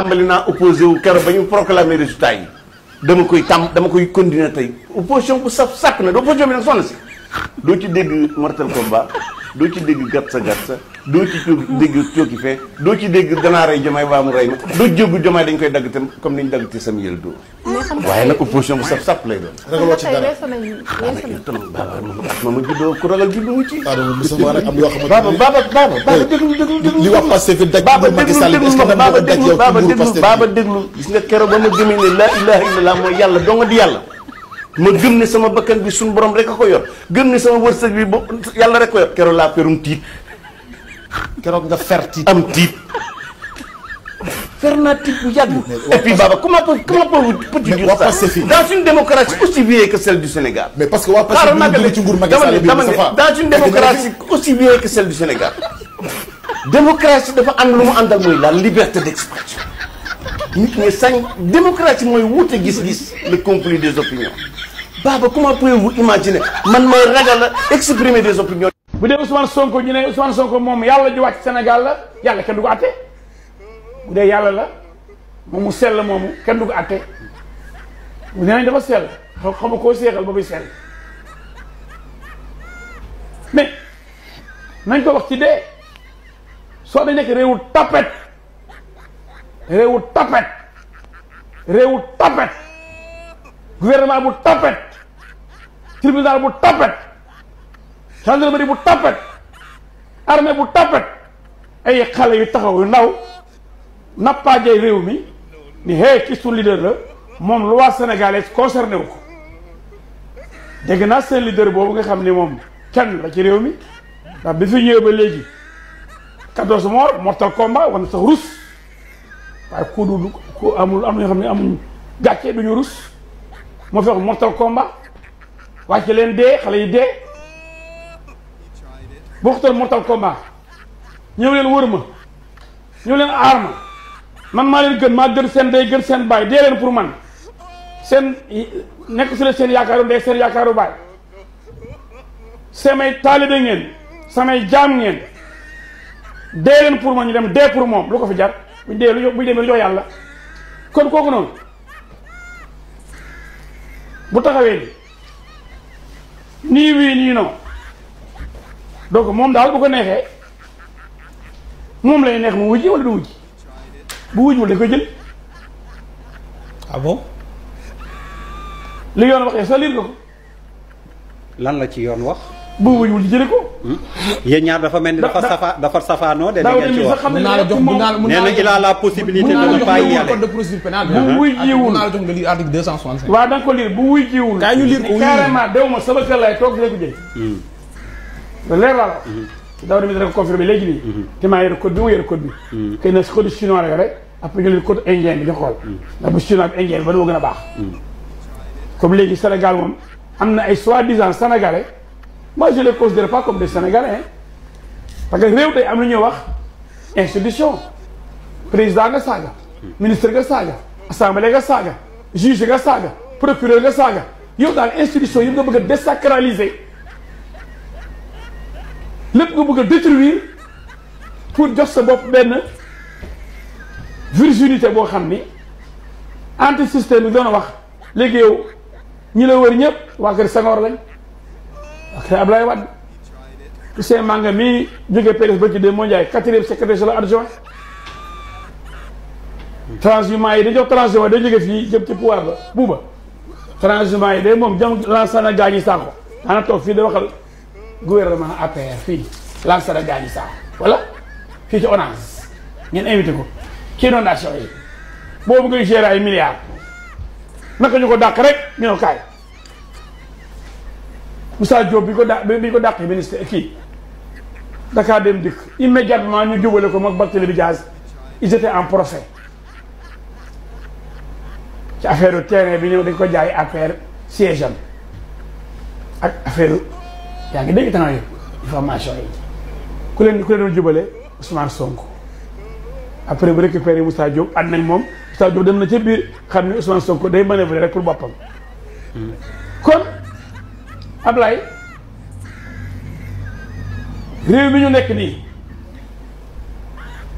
tàmbali naa opposé wu keroog ba ñu proclamer résultat yi dama koy continuer tey opposition bu saf sàpp na opposition bi nag soxna si doo ci dégg mortal combat doo ci dégg gatsa doo ci dégg cooki fee doo ci dégg danaa rey Diomaye baa mu rey ma doo jógu Diomaye dañ koy dagg tam comme ni ñu dagg ci sama yël dóor waaye nag opposition bu saf sàpp lay doon ragaloo ci dara ma juddoo ku ragal juddu wu ci baba déglu li wax passé fi daj Macky Sall baba déglu gis nga keroog ba ma gëmee ne laa ilaha illallah mooy yàlla doo nga di yàlla ma gëm ne sama bakkan bi suñu borom rek a ko yor gëm ne sama wërsëg bi bo yàlla rek ko yor keroog laa perum tiit keroog nga fer tiit am tiit fer naa tiit bu yàgg et puis Baba comment peux-tu dire ça dans une démocratie aussi vieille que celle du Sénégal mais parce que waa Pastef bi ci nguur Macky Sall bi dans une démocratie aussi vieille que celle du Sénégal démocratie dafa am lu mu àndal mooy la liberté d'expression nit ñi sañ démocratie mooy wuute gis-gis le conflit des opinions Baba comment pouvez-vous imaginer man may ragal a exprimer des opinions. bu dee Ousmane Sonko ñu ne Ousmane Sonko moom yàlla ju wàcc Sénégal la yàlla kenn du ko àtte bu dee yàlla la moom mu sell moomu kenn du ko àtte bu nee nañ dafa sell xam nga koo seexal ba muy sell mais nañ ko wax ci dee soo da nekk réewu tapet gouvernement bu tapet tribunal bu tapet gendarmerie bu tapet armée bu tapet ay xale yu taxaw yu ndaw nappaajay réew mi ni hey ki suñu leader la moom loi sénégalaise concerné wu ko dégg naa seen leader boobu nga xam ni moom kenn la ci réew mi ndax bi fi ñëwee ba léegi 14 morts mortal combat war na sax rus waaye ku amul am na ñoo xam ne amuñ gàcce duñu rus moo fi wax mortal combat wàcc leen dee xale yi dee boo waxtaan mortal combat ñëw leen wër ma ñëw leen aar ma man maa leen gën maa gën seen day gën seen baay dee leen pour man seen nekk su leen seen yaakaaru ndey seen yaakaaru baay samay taalibe ngeen samay jaam ngeen dee leen pour man ñu dem dee pour moom lu ko fi jar buñ dee buñ demee lu jox yàlla kon kooku noonu bu taxawee nii wii nii non donc moom daal bu ko neexee moom lay neex mu wujji wala du wujji bu wujjiwul dañ koy jël. ah bon. li yoon waxee sa liir nga ko. lan la ci yoon wax. bu wujjiwul di jële ko. yéen ñaar dafa mel ni dafa safaanoo de. ngeen ci wax mun naa la jox nee na il a la possibilité de ne pas y aller. code de procédure pénale bu wujjiwul mun naa la jox nga lire article 265. waaw da nga ko lire bu wujjiwul. kaa ñu lire ko carrément dew ma sama kër lay toog dina ko jël. leer laa la. daaw demee dina ko confirmer léegi nii. te maa yore code bi mu yore code bi. xëy na code chinois la yore après ñu leen code indien bi di xool. ndax bu chinois bi indien bi ba dama gën a baax. comme léegi Sénégal moom am na ay soi-disant sénégalais moi je les considère pas comme des sénégalais hein parce que réew tey am na ñuy wax institution président nga saaga. ministre nga saaga. assemblée nga saaga. juge nga saaga. procureur nga saaga yow daal institution yi nga bëgg a désacraliser. lépp nga bëgg a détruire pour jox sa bopp benn virginité boo xam ni anti système bi doon a wax léegi yow ñi la wër ñëpp waa kër Senghor lañ waa kër Abdoulaye Wade Toussaint Manga mii jógee PDS ba ci de mondial 4e secrétaire général adjoint transhumant yi dañoo transhumant day jógee fii jëm ci pouvoir ba buuba transhumant yi day moom jam lansana gaañi saako daana toog fii da waxal gouvernement APR fii lansana gaañi saako voilà fii ci ONAS ngeen invité ko ci inondation yi boobu ngay gérer ay milliards naka ñu ko dàq rek ñu ne kaay Moussa Diop bi ko dàq ministre kii Dakar Dem Dikk immédiatement ñu jubale ko moom Barthélémy Dias ils étaient en procès ci affaire terrain bi ñëw dañ ko jaay APR siège am ak affaire yaa ngi dégg temps yi information yi ku leen doon jubale Ousmane Sonko après bu récupéré Moussa Diop ànd nañ moom Moussa Diop dem na ca biir xam ne Ousmane Sonko day manœuvrer rek pour boppam kon Ablaye réew mi ñu nekk nii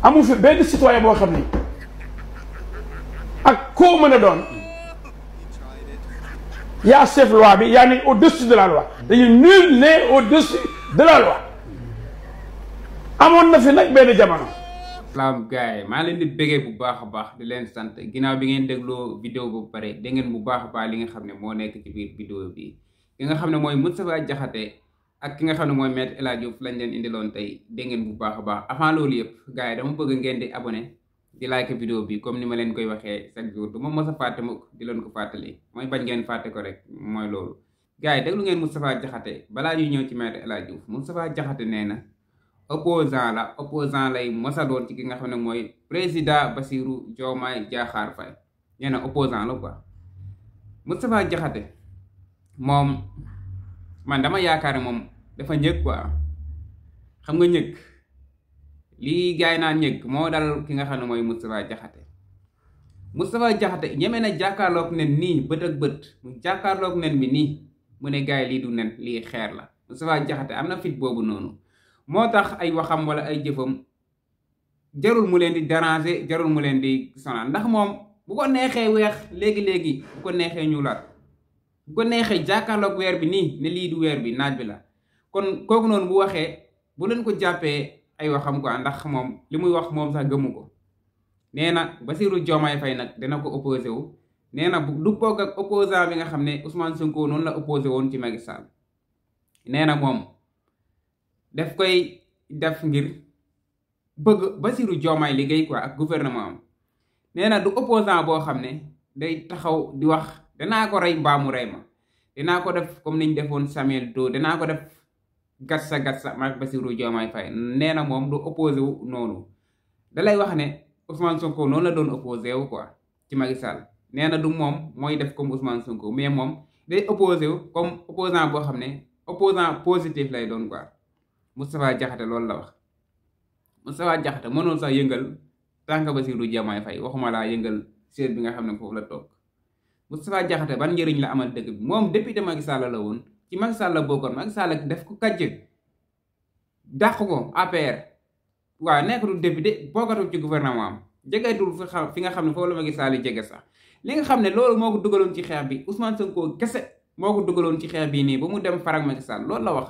amul fi benn citoyen boo xam ni ak koo mën a doon yaa chef loi bi yaa ne au-dessus de la loi dañu nul n'est au-dessus de la loi amoon na fi nag benn jamono. salaam gars yi maa leen di bëggee bu baax a baax di leen sant ginnaaw bi ngeen dégloo vidéo bu pare dégg ngeen bu baax a baax li nga xam ne moo nekk ci biir vidéo bi ki nga xam ne mooy Moustapha Diakhaté ak ki nga xam ne mooy Maître El Hadji Diouf lañ leen indiloon tey dégg ngeen bu baax a baax avant loolu yëpp gars yi dama bëgg ngeen di abonné di like vidéo bi comme ni ma leen koy waxee chaque jour du ma mës a fàtte mukk di leen ko fàttali mooy bañ ngeen fàtte ko rek mooy loolu gars yi déglu ngeen Moustapha Diakhaté balaa ñuy ñëw ci Maître El Hadji Diouf Moustapha Diakhaté nee na opposant lay mosa doon ci ki nga xam ne mooy président Bassirou Diomaye Diakhar Faye nee na opposant la quoi Moustapha Diakhaté moom man dama yaakaar ne moom dafa ñëg quoi xam nga ñëg lii gaay naan ñëg moo dal ki nga xam ne mooy Moustapha Diakhaté ñeme na jàkkaarloog nen nii bët ak bët mu jàkkaarloog nen bi nii mu ne gaay lii du nen lii xeer la Moustapha Diakhaté am na fit boobu noonu moo tax ay waxam wala ay jëfam jarul mu leen di déranger jarul mu leen di sonal ndax moom bu ko neexee weex léegi-léegi bu ko neexee ñuulaat bu ko neexee jàkkaarloog weer bi nii ne lii du weer bi naaj bi la kon kooku noonu bu waxee bu leen ko jàppee ay waxam quoi ndax moom li muy wax moom sax gëmu ko nee na Bassirou Diomaye Faye nag dina ko opposé wu nee na du bokk ak opposant bi nga xam ne Ousmane Sonko noonu la opposé woon ci Macky Sall nee na moom daf koy def ngir bëgg Bassirou Diomaye liggéey quoi ak gouvernement am nee na du opposant boo xam ne day taxaw di wax danaa ko rey mbaa mu rey ma dinaa ko def comme niñ defoon Samuel Doe dinaa ko def gatsa maak Bassirou Diomaye Faye nee na moom du opposé wu noonu dalay wax ne Ousmane Sonko noonu la doon opposé wu quoi ci Macky Sall nee na du moom mooy def comme Ousmane Sonko mais moom day opposé wu comme opposant boo xam ne opposant positif lay doon quoi Moustapha Diakhaté loolu la wax Moustapha Diakhaté mënoon sax yëngal tànk Bassirou Diomaye Faye waxuma laa yëngal seet bi nga xam ne foofu la toog Moustapha Diakhaté ban njëriñ la amal dëkk bi moom député Macky Sall la woon ci Macky Sall la bokkoon Macky Sall def ko kàjj dàq ko APR waaw nekkatul député bokkatul ci gouvernement am jegeetul fi nga xam ne foofu la Macky Sall jege sax li nga xam ne loolu moo ko dugaloon ci xeex bi Ousmane Sonko kese moo ko dugaloon ci xeex bii nii ba mu dem farak Macky Sall loolu la wax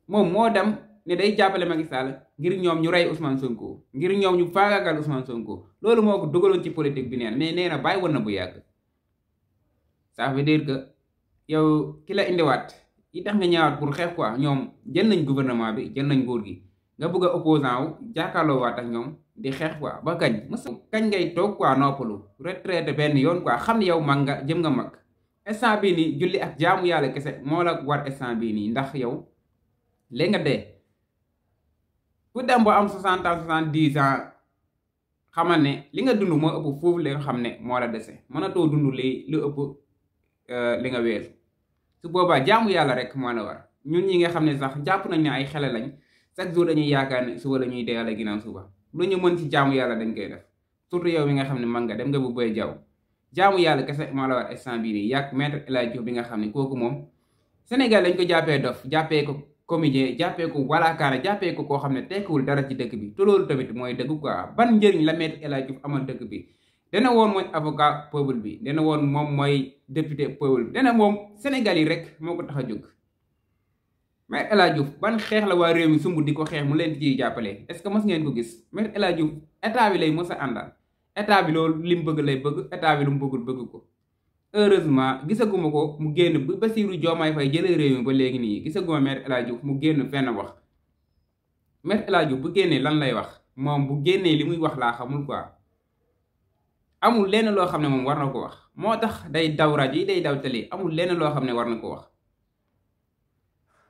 moom moo dem ne day jàppale Macky Sall ngir ñoom ñu rey Ousmane Sonko ngir ñoom ñu faagaagal Ousmane Sonko loolu moo ko dugaloon ci politique bi neen mais nee na bàyyi woon na bu yàgg ça veut dire que yow ki la indiwaat yi tax nga ñëwaat pour xeex quoi ñoom jël nañ gouvernement bi jël nañ nguur gi nga bëgg a opposant wu jàkkaarloo waat ak ñoom di xeex quoi ba kañ kañ ngay toog quoi noppalu retraité benn yoon quoi xam ne yow mag nga jëm nga mag instant bii nii julli ak jaamu yàlla kese moo la war instant bii nii ndax yow léegi nga dee ku dem ba am 60 ans 70 ans xamal ne li nga dund moo ëpp foofu li nga xam ne moo la dese mënatoo dund lu ëpp li nga weesu su boobaa jaamu yàlla rek moo la war ñun ñi nga xam ne sax jàpp nañ ne ay xele lañ chaque jour dañuy yaakaar ne suba la ñuy dee yàlla ginnaaw suba lu ñu mën ci jaamu yàlla dañ koy def surtout yow mi nga xam ne mag nga dem nga bu bëy jaww jaamu yàlla kese moo la war instant bii nii yàgg Maître El Hadji Diouf bi nga xam ne kooku moom Sénégal lañ ko jàppee dof jàppee ko comédien jàppee ko walaakaana jàppee ko koo xam ne tekkiwul dara ci dëkk bi te loolu tamit mooy dëgg quoi ban njëriñ la Maître El Hadji Diouf amal dëkk bi dana woon mooy avocat peuple bi dana woon moom mooy député peuple bi dana moom Sénégal yi rek moo ko tax a jóg Maître El Hadji Diouf ban xeex la waa réew mi sumb di ko xeex mu leen di ciy jàppale est-ce que mos ngeen ko gis Maître El Hadji Diouf état bi lay mos a àndal état bi loolu li mu bëgg lay bëgg état bi lu mu bëggul bëgg ko heureusement gisaguma ko mu génn bu Bassirou Diomaye Faye jëlee réew mi ba léegi nii gisaguma Maître El Hadji Diouf mu génn fenn wax Maître El Hadji Diouf bu génnee lan lay wax moom bu génnee li muy wax laa xamul quoi amul lenn loo xam ne moom war na ko wax moo tax day daw rajo yi day daw télé amul lenn loo xam ne war na ko wax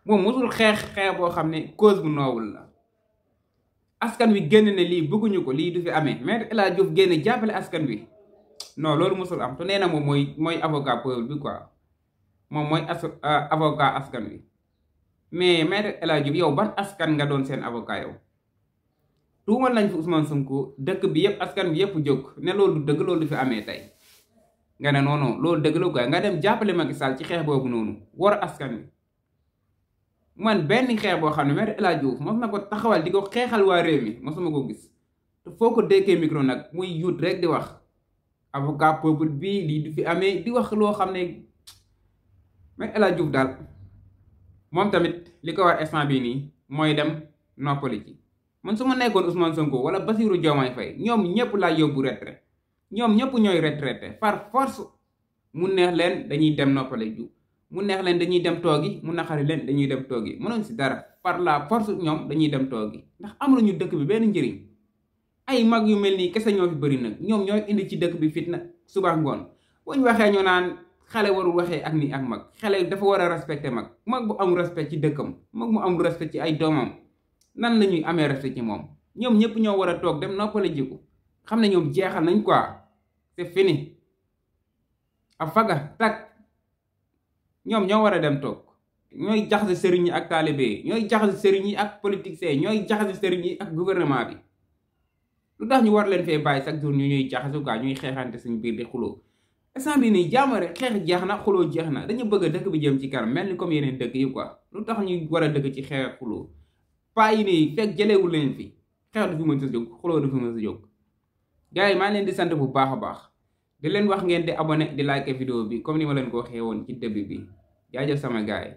moom mosul xeex boo xam ne cause bu noowul la askan wi génn ne lii bëgguñu ko lii du fi amee Maître El Hadji Diouf génn jàppale askan wi non loolu mosul am te nee na moom mooy avocat peuple bi quoi moom mooy avocat askan wi mais Maître El Hadji Diouf yow ban askan nga doon seen avocat yow tuumal nañ fi Ousmane Sonko dëkk bi yëpp askan bi yëpp jóg ne loolu du dëgg loolu du fi amee tey nga ne non non loolu dëgg la quoi nga dem jàppale Macky Sall ci xeex boobu noonu war askan wi man benn xeex boo xam ne Maître El Hadji Diouf mos na ko taxawal di ko xeexal waa réew mi mosuma ko gis te foo ko dékkee micro nag muy yuut rek di wax avocat peuple bi lii du fi amee di wax loo xam ne mais El Hadj Diouf daal moom tamit li ko war instant bii nii mooy dem noppali ci. man su ma nekkoon Ousmane Sonko wala Bassirou Diomaye Faye ñoom ñëpp laa yóbbu retraite ñoom ñëpp ñooy retraité par force mu neex leen dañuy dem noppali ju mu neex leen dañuy dem toogi mu naqari leen dañuy dem toogi mënoon si dara par la force ñoom dañuy dem toogi ndax amuluñu dëkk bi benn njëriñ ay mag yu mel nii kese ñoo fi bëri nag ñoom ñooy indi ci dëkk bi fitna suba ngoon buñ waxee ñu naan xale warul waxee ak ni ak mag xale dafa war a respecté mag bu amul respect ci dëkkam mag mu amul respect ci ay doomam nan la ñuy amee respect ci moom ñoom ñëpp ñoo war a toog dem noppale jiku xam ne ñoom jeexal nañ quoi c'est fini a faga tak ñoom ñoo war a dem toog ñooy jaxase sëriñ yi ak taalibe yi ñooy jaxase sëriñ yi ak politiciens yi ñooy jaxase sëriñ yi ak gouvernement bi lu tax ñu war leen fee bàyyi chaque jour ñu ñuy jaxase quoi ñuy xeexante suñu biir di xuloo instant bi nii jaamare xeex jeex na xuloo jeex na dañu bëgg a dëkk bi jëm ci kanam mel ni comme yeneen dëkk yi quoi lu tax ñu war a dëkk ci xeex ak xuloo paa yi nii fekk jëleewul leen fi xeex du fi mën sa jóg xuloo du fi mën sa jóg gars yi maa leen di sant bu baax a baax di leen wax ngeen di abonné di like vidéo bi comme ni ma leen ko waxee woon ci début bi jaajëf sama gars yi